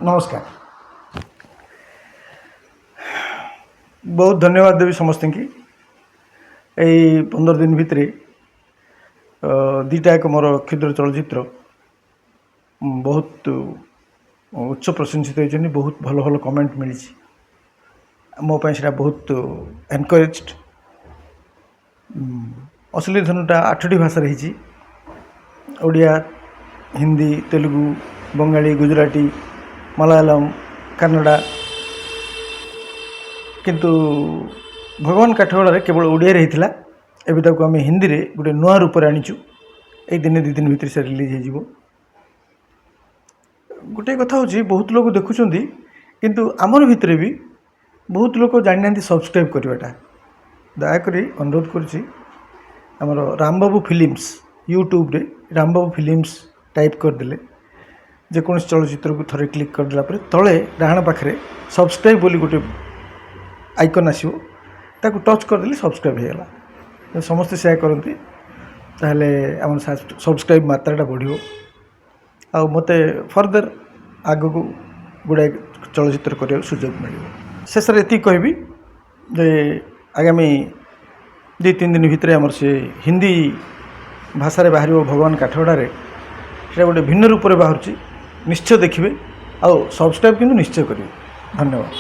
नमस्कार। बहुत धन्यवाद देवी समस्त की यही 15 दिन भितर दीटा एक मोर क्षुद्र चलचित्र बहुत उच्च प्रशंसित होती, बहुत भल भल कमेंट मिली मोपाई से बहुत एनकरेज। असली धनुटा 8टी भाषा रही, ओडिया, हिंदी, तेलुगु, बंगाली, गुजराती, मलयालम, कन्नड़ा, किंतु भगवान काठगोड़ा केवल ओडिया रही एवं ताको आम हिंदी रे गोटे नुआ रूप आनीचु। एक दिन 2 दिन भीतर से रिलीज हो। गोटे कथा हूँ बहुत लोग देखुं किंतु आमर भितर भी बहुत लोग जानी ना सब्सक्राइब करवाटा। दयाकोरी अनुरोध करमर रामबाबू फिल्म्स यूट्यूब रे रामबाबू फिल्म्स टाइप करदे जेकोसी चलचित्र को थरे क्लिक करदेला तले डाहाण पाखे सब्सक्राइब बोली गोटे आइकन आसो, ताकू टच करदे सब्सक्राइब होगा। समस्ते से करती ताहले आम सब्सक्राइब मात्राटा बढ़ो आ मते फर्दर आगो को गुड़ाए चलचित्र करने सुजोग मिल। शेष में ये कहबी जे आगामी 2-3 दिन भितर आमर से हिंदी भाषा बाहर भगवान काठगोड़ा से गोटे भिन्न रूप से बाहर निश्चय देखिए। आ सब्सक्राइब किंतु निश्चय करेंगे। धन्यवाद।